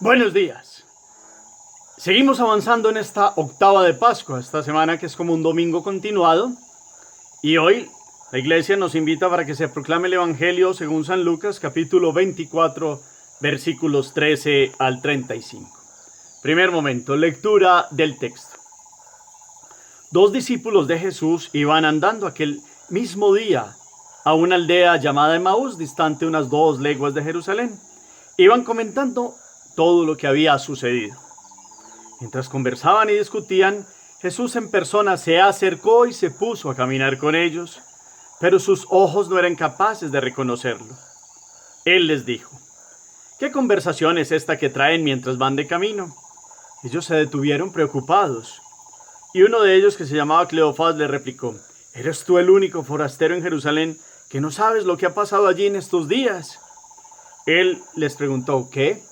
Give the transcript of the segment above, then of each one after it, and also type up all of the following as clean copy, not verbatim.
Buenos días. Seguimos avanzando en esta octava de Pascua, esta semana que es como un domingo continuado. Y hoy la iglesia nos invita para que se proclame el Evangelio según San Lucas, capítulo 24, versículos 13 al 35. Primer momento, lectura del texto. Dos discípulos de Jesús iban andando aquel mismo día a una aldea llamada Emaús, distante unas 2 leguas de Jerusalén. Iban comentando todo lo que había sucedido. Mientras conversaban y discutían, Jesús en persona se acercó y se puso a caminar con ellos, pero sus ojos no eran capaces de reconocerlo. Él les dijo: ¿qué conversación es esta que traen mientras van de camino? Ellos se detuvieron preocupados, y uno de ellos, que se llamaba Cleofás, le replicó: ¿eres tú el único forastero en Jerusalén que no sabes lo que ha pasado allí en estos días? Él les preguntó: ¿qué?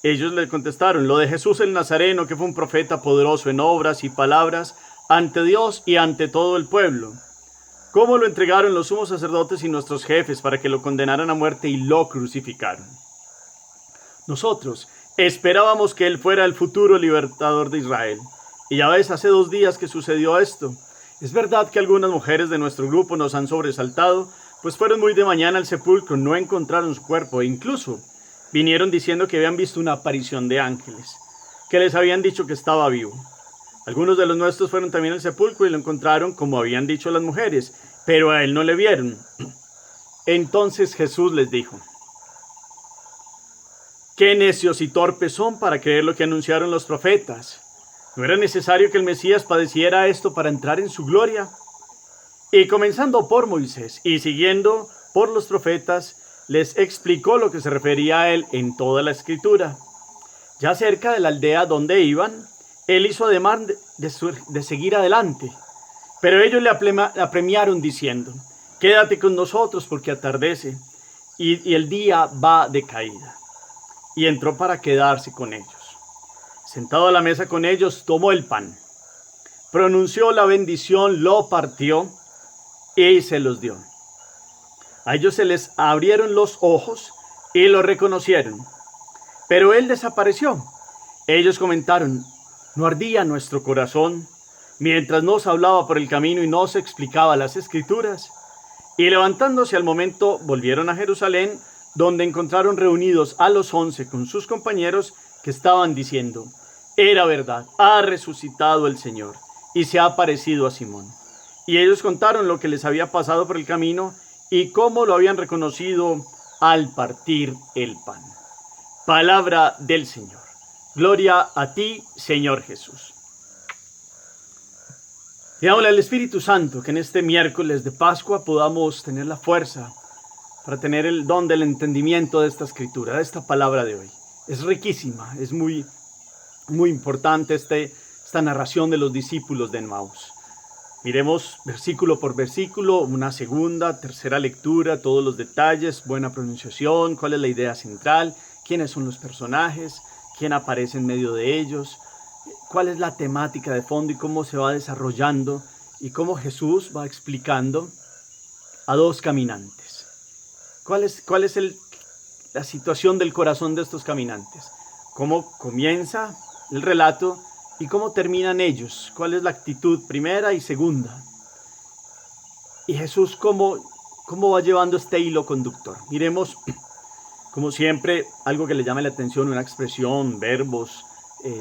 Ellos le contestaron: lo de Jesús el Nazareno, que fue un profeta poderoso en obras y palabras ante Dios y ante todo el pueblo. Cómo lo entregaron los sumos sacerdotes y nuestros jefes para que lo condenaran a muerte y lo crucificaron. Nosotros esperábamos que él fuera el futuro libertador de Israel. Y ya ves, hace 2 días que sucedió esto. Es verdad que algunas mujeres de nuestro grupo nos han sobresaltado, pues fueron muy de mañana al sepulcro, no encontraron su cuerpo e incluso vinieron diciendo que habían visto una aparición de ángeles, que les habían dicho que estaba vivo. Algunos de los nuestros fueron también al sepulcro y lo encontraron como habían dicho las mujeres, pero a él no le vieron. Entonces Jesús les dijo: qué necios y torpes son para creer lo que anunciaron los profetas. ¿No era necesario que el Mesías padeciera esto para entrar en su gloria? Y comenzando por Moisés y siguiendo por los profetas, les explicó lo que se refería a él en toda la escritura. Ya cerca de la aldea donde iban, él hizo ademán de seguir adelante, pero ellos le apremiaron diciendo: quédate con nosotros porque atardece y el día va de caída. Y entró para quedarse con ellos. Sentado a la mesa con ellos, tomó el pan, pronunció la bendición, lo partió y se los dio. A ellos se les abrieron los ojos y lo reconocieron, pero él desapareció. Ellos comentaron: ¿no ardía nuestro corazón mientras nos hablaba por el camino y nos explicaba las escrituras? Y levantándose al momento, volvieron a Jerusalén, donde encontraron reunidos a los 11 con sus compañeros, que estaban diciendo: era verdad, ha resucitado el Señor y se ha aparecido a Simón. Y ellos contaron lo que les había pasado por el camino y cómo lo habían reconocido al partir el pan. Palabra del Señor. Gloria a ti, Señor Jesús. Pidámosle al Espíritu Santo que en este miércoles de Pascua podamos tener la fuerza para tener el don del entendimiento de esta escritura, de esta palabra de hoy. Es riquísima, es muy importante esta narración de los discípulos de Emaús. Miremos versículo por versículo, una segunda, tercera lectura, todos los detalles, buena pronunciación, cuál es la idea central, quiénes son los personajes, quién aparece en medio de ellos, cuál es la temática de fondo y cómo se va desarrollando y cómo Jesús va explicando a 2 caminantes. ¿Cuál es la situación del corazón de estos caminantes? ¿Cómo comienza el relato y cómo terminan ellos? ¿Cuál es la actitud primera y segunda? Y Jesús, ¿cómo va llevando este hilo conductor? Miremos, como siempre, algo que le llame la atención, una expresión, verbos,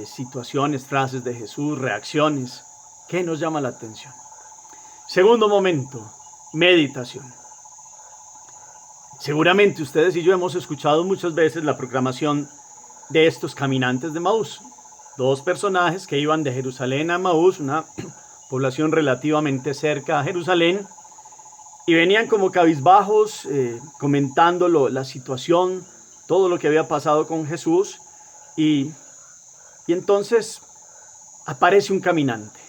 situaciones, frases de Jesús, reacciones. ¿Qué nos llama la atención? Segundo momento, meditación. Seguramente ustedes y yo hemos escuchado muchas veces la proclamación de estos caminantes de Emaús. 2 personajes que iban de Jerusalén a Emaús, una población relativamente cerca a Jerusalén, y venían como cabizbajos, comentando la situación, todo lo que había pasado con Jesús, y entonces aparece un caminante,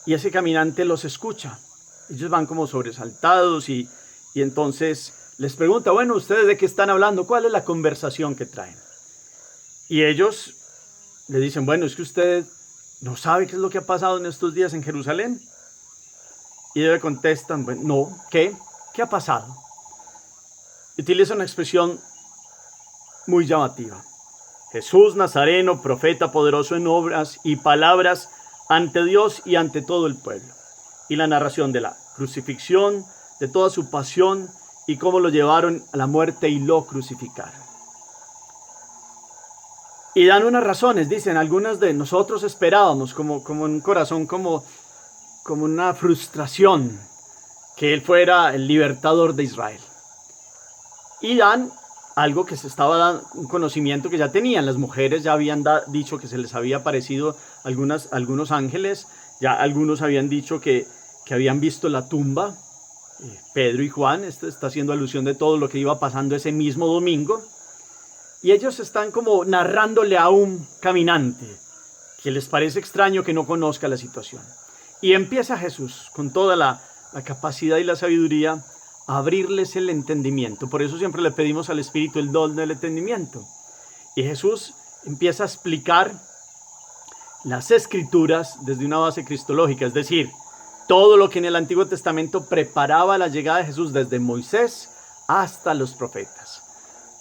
y ese caminante los escucha. Ellos van como sobresaltados y entonces les pregunta: bueno, ¿ustedes de qué están hablando? ¿Cuál es la conversación que traen? Y ellos le dicen: bueno, es que usted no sabe qué es lo que ha pasado en estos días en Jerusalén. Y ellos le contestan: bueno, no, ¿qué? ¿Qué ha pasado? Utiliza una expresión muy llamativa. Jesús Nazareno, profeta poderoso en obras y palabras ante Dios y ante todo el pueblo. Y la narración de la crucifixión, de toda su pasión y cómo lo llevaron a la muerte y lo crucificaron. Y dan unas razones, dicen, algunas de nosotros esperábamos, como un corazón, como una frustración, que él fuera el libertador de Israel. Y dan algo que se estaba dando, un conocimiento que ya tenían. Las mujeres ya habían dicho que se les había aparecido algunos ángeles, ya algunos habían dicho que habían visto la tumba. Pedro y Juan, esto está haciendo alusión de todo lo que iba pasando ese mismo domingo. Y ellos están como narrándole a un caminante que les parece extraño que no conozca la situación. Y empieza Jesús con toda la capacidad y la sabiduría a abrirles el entendimiento. Por eso siempre le pedimos al Espíritu el don del entendimiento. Y Jesús empieza a explicar las Escrituras desde una base cristológica, es decir, todo lo que en el Antiguo Testamento preparaba la llegada de Jesús desde Moisés hasta los profetas.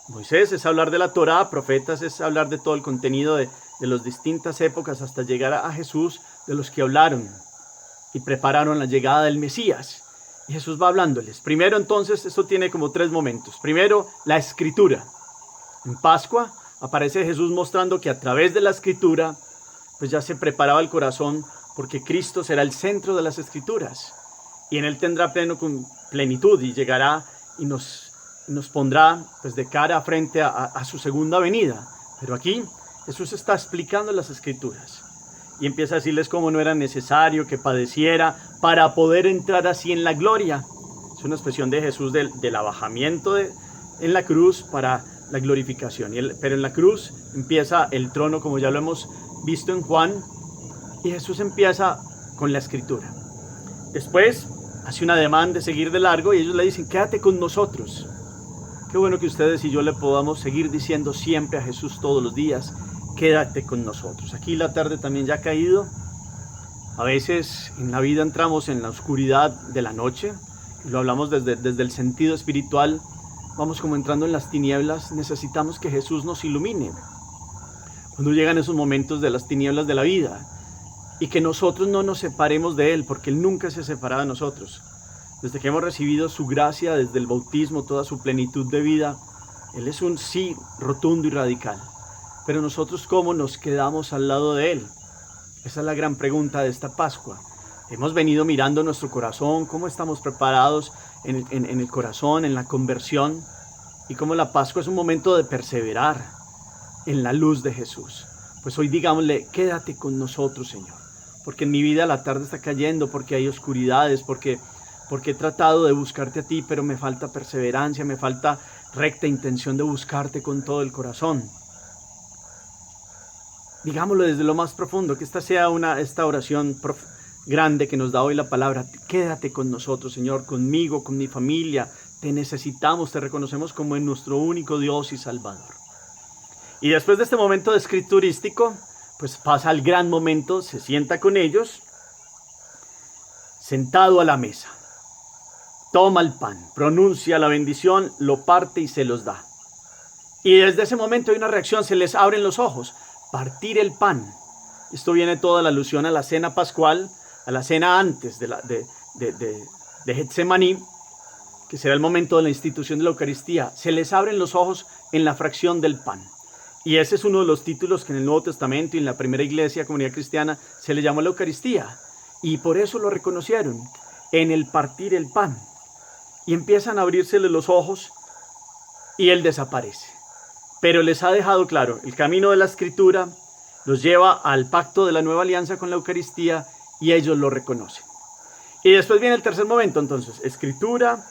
Moisés es hablar de la Torá, profetas es hablar de todo el contenido de las distintas épocas hasta llegar a Jesús, de los que hablaron y prepararon la llegada del Mesías. Y Jesús va hablándoles. Primero, entonces, esto tiene como 3 momentos. Primero, la Escritura. En Pascua aparece Jesús mostrando que a través de la Escritura, pues ya se preparaba el corazón, porque Cristo será el centro de las Escrituras. Y en él tendrá plenitud y llegará y nos pondrá pues de cara frente a su segunda venida. Pero aquí Jesús está explicando las Escrituras. Y empieza a decirles cómo no era necesario que padeciera para poder entrar así en la gloria. Es una expresión de Jesús del abajamiento en la cruz para la glorificación. Pero en la cruz empieza el trono, como ya lo hemos visto en Juan. Y Jesús empieza con la Escritura. Después hace un ademán de seguir de largo y ellos le dicen, quédate con nosotros. Qué bueno que ustedes y yo le podamos seguir diciendo siempre a Jesús todos los días, quédate con nosotros. Aquí la tarde también ya ha caído. A veces en la vida entramos en la oscuridad de la noche. Y lo hablamos desde el sentido espiritual. Vamos como entrando en las tinieblas. Necesitamos que Jesús nos ilumine. Cuando llegan esos momentos de las tinieblas de la vida. Y que nosotros no nos separemos de Él. Porque Él nunca se separa de nosotros. Desde que hemos recibido su gracia, desde el bautismo, toda su plenitud de vida. Él es un sí rotundo y radical. Pero nosotros, ¿cómo nos quedamos al lado de Él? Esa es la gran pregunta de esta Pascua. Hemos venido mirando nuestro corazón, cómo estamos preparados en el corazón, en la conversión, y cómo la Pascua es un momento de perseverar en la luz de Jesús. Pues hoy digámosle, quédate con nosotros, Señor, porque en mi vida la tarde está cayendo, porque hay oscuridades, porque he tratado de buscarte a ti, pero me falta perseverancia, me falta recta intención de buscarte con todo el corazón. Digámoslo desde lo más profundo, que esta sea esta oración grande que nos da hoy la palabra. Quédate con nosotros, Señor, conmigo, con mi familia. Te necesitamos, te reconocemos como en nuestro único Dios y Salvador. Y después de este momento de escriturístico, pues pasa el gran momento, se sienta con ellos, sentado a la mesa. Toma el pan, pronuncia la bendición, lo parte y se los da. Y desde ese momento hay una reacción, se les abren los ojos. Partir el pan. Esto viene toda la alusión a la cena pascual, a la cena antes de Getsemaní, que será el momento de la institución de la Eucaristía. Se les abren los ojos en la fracción del pan. Y ese es uno de los títulos que en el Nuevo Testamento y en la primera iglesia, comunidad cristiana, se le llamó la Eucaristía. Y por eso lo reconocieron, en el partir el pan. Y empiezan a abrírsele los ojos y Él desaparece. Pero les ha dejado claro, el camino de la Escritura los lleva al pacto de la nueva alianza con la Eucaristía y ellos lo reconocen. Y después viene el tercer momento, entonces, Escritura,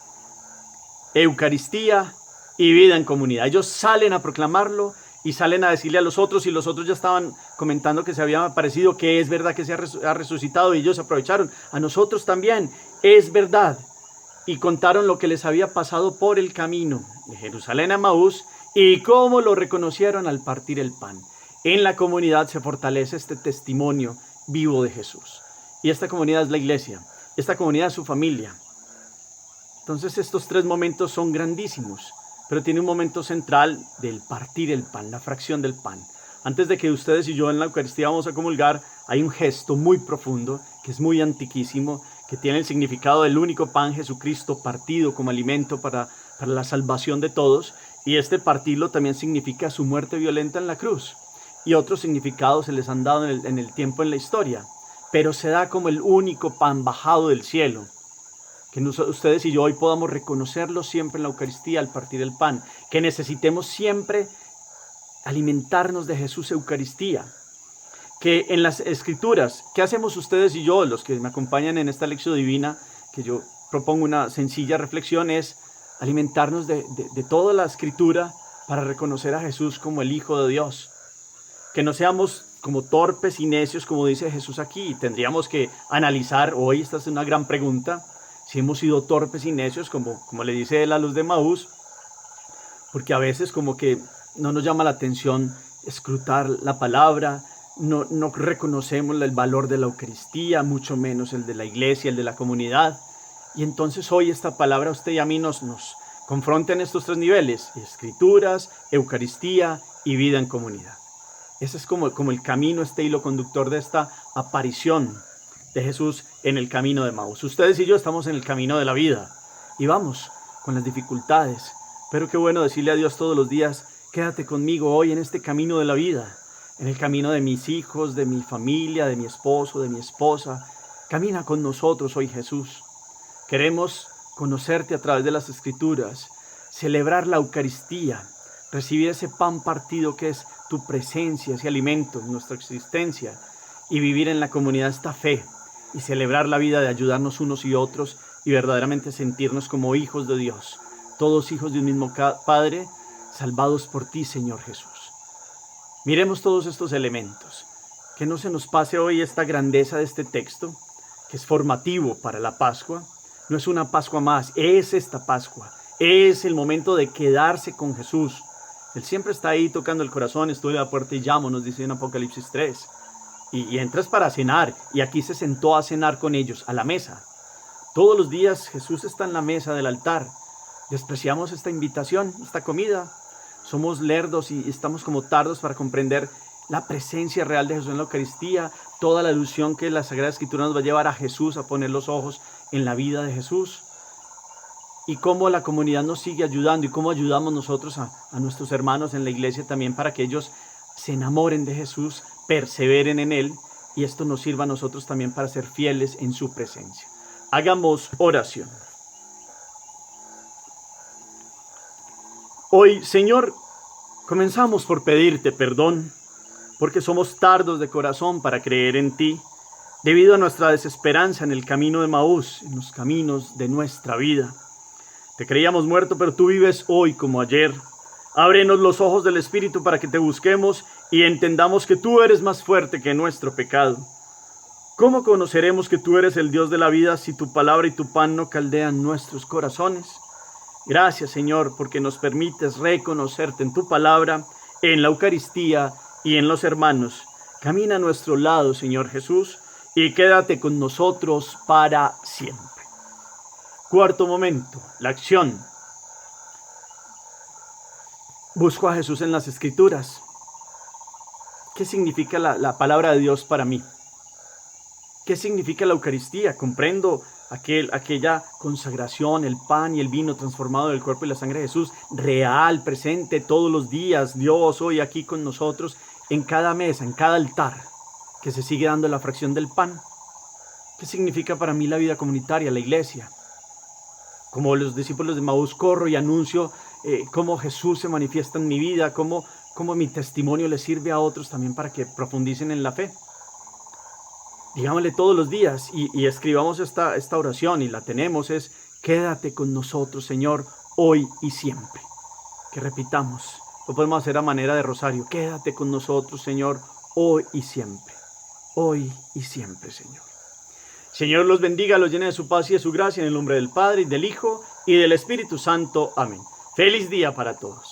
Eucaristía y vida en comunidad. Ellos salen a proclamarlo y salen a decirle a los otros, y los otros ya estaban comentando que se había aparecido, que es verdad que se ha resucitado, y ellos aprovecharon. A nosotros también, es verdad. Y contaron lo que les había pasado por el camino de Jerusalén a Emaús, y cómo lo reconocieron al partir el pan. En la comunidad se fortalece este testimonio vivo de Jesús. Y esta comunidad es la iglesia. Esta comunidad es su familia. Entonces estos 3 momentos son grandísimos. pero tiene un momento central del partir el pan, la fracción del pan. Antes de que ustedes y yo en la Eucaristía vamos a comulgar, hay un gesto muy profundo, que es muy antiquísimo, que tiene el significado del único pan, Jesucristo, partido como alimento para la salvación de todos, y este partirlo también significa su muerte violenta en la cruz, y otros significados se les han dado en el tiempo en la historia, pero se da como el único pan bajado del cielo, que ustedes y yo hoy podamos reconocerlo siempre en la Eucaristía al partir el pan, que necesitemos siempre alimentarnos de Jesús Eucaristía, que en las Escrituras, ¿qué hacemos ustedes y yo, los que me acompañan en esta lección divina, que yo propongo una sencilla reflexión, es alimentarnos de toda la Escritura para reconocer a Jesús como el Hijo de Dios, que no seamos como torpes y necios, como dice Jesús aquí. Tendríamos que analizar hoy, esta es una gran pregunta, si hemos sido torpes y necios, como le dice él a los de Maús, porque a veces como que no nos llama la atención escrutar la palabra, no reconocemos el valor de la Eucaristía, mucho menos el de la iglesia, el de la comunidad. Y entonces hoy esta palabra a usted y a mí nos confronta en estos tres niveles: Escrituras, Eucaristía y vida en comunidad. Ese es como el camino, este hilo conductor de esta aparición de Jesús en el camino de Maús. Ustedes y yo estamos en el camino de la vida y vamos con las dificultades, pero qué bueno decirle a Dios todos los días: quédate conmigo hoy en este camino de la vida, en el camino de mis hijos, de mi familia, de mi esposo, de mi esposa. Camina con nosotros hoy, Jesús. Queremos conocerte a través de las Escrituras, celebrar la Eucaristía, recibir ese pan partido que es tu presencia, ese alimento en nuestra existencia, y vivir en la comunidad esta fe y celebrar la vida de ayudarnos unos y otros y verdaderamente sentirnos como hijos de Dios, todos hijos de un mismo Padre, salvados por ti, Señor Jesús. Miremos todos estos elementos, que no se nos pase hoy esta grandeza de este texto, que es formativo para la Pascua. No es una Pascua más, es esta Pascua, es el momento de quedarse con Jesús. Él siempre está ahí tocando el corazón. Estoy a la puerta y llamo, nos dice en Apocalipsis 3. Y entras para cenar, y aquí se sentó a cenar con ellos, a la mesa. Todos los días Jesús está en la mesa del altar. Despreciamos esta invitación, esta comida. Somos lerdos y estamos como tardos para comprender la presencia real de Jesús en la Eucaristía, toda la alusión que la Sagrada Escritura nos va a llevar a Jesús, a poner los ojos en la vida de Jesús, y cómo la comunidad nos sigue ayudando y cómo ayudamos nosotros a nuestros hermanos en la iglesia también para que ellos se enamoren de Jesús, perseveren en Él, y esto nos sirva a nosotros también para ser fieles en su presencia. Hagamos oración. Hoy, Señor, comenzamos por pedirte perdón, porque somos tardos de corazón para creer en ti, debido a nuestra desesperanza en el camino de Maús, en los caminos de nuestra vida. Te creíamos muerto, pero tú vives hoy como ayer. Ábrenos los ojos del Espíritu para que te busquemos y entendamos que tú eres más fuerte que nuestro pecado. ¿Cómo conoceremos que tú eres el Dios de la vida si tu palabra y tu pan no caldean nuestros corazones? Gracias, Señor, porque nos permites reconocerte en tu palabra, en la Eucaristía y en los hermanos. Camina a nuestro lado, Señor Jesús, y quédate con nosotros para siempre. Cuarto momento, la acción. Busco a Jesús en las Escrituras. ¿Qué significa la palabra de Dios para mí? ¿Qué significa la Eucaristía? Comprendo aquella consagración, el pan y el vino transformado del cuerpo y la sangre de Jesús, real, presente todos los días. Dios hoy aquí con nosotros, en cada mesa, en cada altar, que se sigue dando la fracción del pan. ¿Qué significa para mí la vida comunitaria, la iglesia? Como los discípulos de Maús, corro y anuncio cómo Jesús se manifiesta en mi vida, cómo mi testimonio le sirve a otros también para que profundicen en la fe. Digámosle todos los días y escribamos esta oración, y la tenemos, es: quédate con nosotros, Señor, hoy y siempre. Que repitamos, lo podemos hacer a manera de rosario: quédate con nosotros, Señor, hoy y siempre. Hoy y siempre, Señor. Señor los bendiga, los llene de su paz y de su gracia, en el nombre del Padre, y del Hijo, y del Espíritu Santo. Amén. Feliz día para todos.